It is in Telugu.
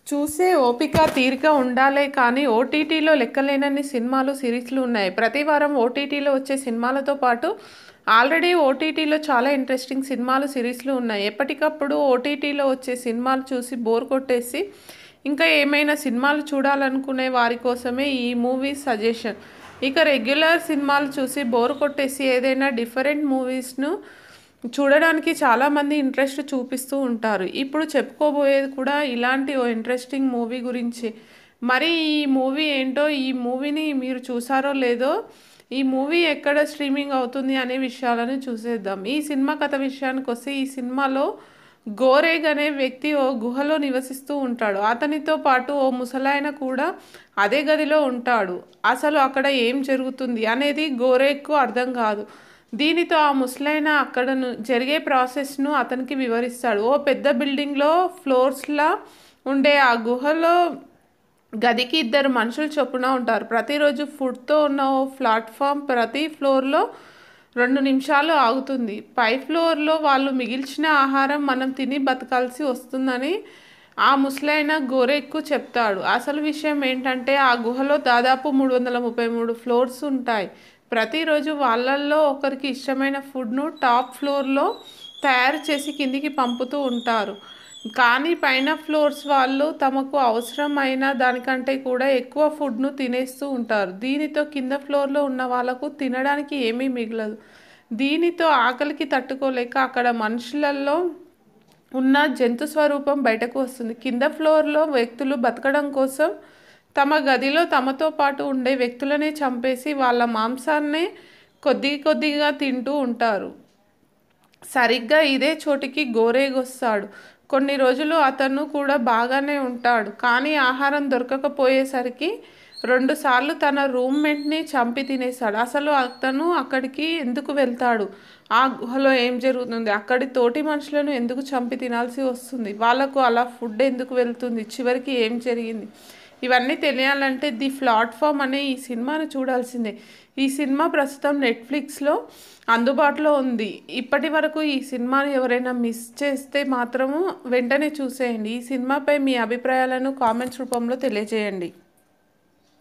చూసే ఓపిక, తీరిక ఉండాలే కానీ ఓటీటీలో లెక్కలేనన్ని సినిమాలు, సీరీస్‌లు ఉన్నాయి. ప్రతి వారం ఓటీటీలో వచ్చే సినిమాలతో పాటు ఆల్రెడీ ఓటీటీలో చాలా ఇంట్రెస్టింగ్ సినిమాలు, సీరీస్‌లు ఉన్నాయి. ఎప్పటికప్పుడు ఓటీటీలో వచ్చే సినిమాలు చూసి బోర్ కొట్టేసి ఇంకా ఏమైనా సినిమాలు చూడాలనుకునే వారి కోసమే ఈ మూవీ సజెషన్. ఇక రెగ్యులర్ సినిమాలు చూసి బోర్ కొట్టేసి ఏదైనా డిఫరెంట్ మూవీస్‌ను చూడడానికి చాలామంది ఇంట్రెస్ట్ చూపిస్తూ ఉంటారు. ఇప్పుడు చెప్పుకోబోయేది కూడా ఇలాంటి ఓ ఇంట్రెస్టింగ్ మూవీ గురించి. మరి ఈ మూవీ ఏంటో, ఈ మూవీని మీరు చూసారో లేదో, ఈ మూవీ ఎక్కడ స్ట్రీమింగ్ అవుతుంది అనే విషయాలను చూసేద్దాం. ఈ సినిమా కథ విషయానికొస్తే ఈ సినిమాలో గోరేగ్ అనే వ్యక్తి ఓ గుహలో నివసిస్తూ ఉంటాడు. అతనితో పాటు ఓ ముసలాయన కూడా అదే గదిలో ఉంటాడు. అసలు అక్కడ ఏం జరుగుతుంది అనేది గోరేగ్కు అర్థం కాదు. దీనితో ఆ ముసలాయన అక్కడ జరిగే ప్రాసెస్ను అతనికి వివరిస్తాడు. ఓ పెద్ద బిల్డింగ్లో ఫ్లోర్స్లా ఉండే ఆ గుహలో గదికి 2 మనుషులు చొప్పున ఉంటారు. ప్రతిరోజు ఫుడ్తో ఉన్న ఓ ప్లాట్ఫామ్ ప్రతి ఫ్లోర్లో 2 నిమిషాలు ఆగుతుంది. పై ఫ్లోర్లో వాళ్ళు మిగిల్చిన ఆహారం మనం తిని బతకాల్సి వస్తుందని ఆ ముసలాయన గోరెక్కు చెప్తాడు. అసలు విషయం ఏంటంటే ఆ గుహలో దాదాపు 333 ఫ్లోర్స్ ఉంటాయి. ప్రతిరోజు వాళ్ళల్లో ఒకరికి ఇష్టమైన ఫుడ్ను టాప్ ఫ్లోర్లో తయారు చేసి కిందికి పంపుతూ ఉంటారు. కానీ పైన ఫ్లోర్స్ వాళ్ళు తమకు అవసరమైన దానికంటే కూడా ఎక్కువ ఫుడ్ను తినేస్తూ ఉంటారు. దీనితో కింద ఫ్లోర్లో ఉన్న వాళ్ళకు తినడానికి ఏమీ మిగలదు. దీనితో ఆకలికి తట్టుకోలేక అక్కడ మనుషులలో ఉన్న జంతు స్వరూపం బయటకు వస్తుంది. కింద ఫ్లోర్లో వ్యక్తులు బతకడం కోసం తమ గదిలో తమతో పాటు ఉండే వ్యక్తులనే చంపేసి వాళ్ళ మాంసాన్నే కొద్ది కొద్దిగా తింటూ ఉంటారు. సరిగ్గా ఇదే చోటికి గోరేగ్ వస్తాడు. కొన్ని రోజులు అతను కూడా బాగానే ఉంటాడు. కానీ ఆహారం దొరకకపోయేసరికి 2 సార్లు తన రూమ్మేట్ని చంపి తినేస్తాడు. అసలు అతను అక్కడికి ఎందుకు వెళ్తాడు? ఆ గుహలో ఏం జరుగుతుంది? అక్కడి తోటి మనుషులను ఎందుకు చంపి తినాల్సి వస్తుంది? వాళ్ళకు అలా ఫుడ్ ఎందుకు వెళ్తుంది? చివరికి ఏం జరిగింది? ఇవన్నీ తెలియాలంటే ది ప్లాట్ఫామ్ అనే ఈ సినిమాను చూడాల్సిందే. ఈ సినిమా ప్రస్తుతం నెట్ఫ్లిక్స్లో అందుబాటులో ఉంది. ఇప్పటి వరకు ఈ సినిమాను ఎవరైనా మిస్ చేస్తే మాత్రము వెంటనే చూసేయండి. ఈ సినిమాపై మీ అభిప్రాయాలను కామెంట్స్ రూపంలో తెలియజేయండి.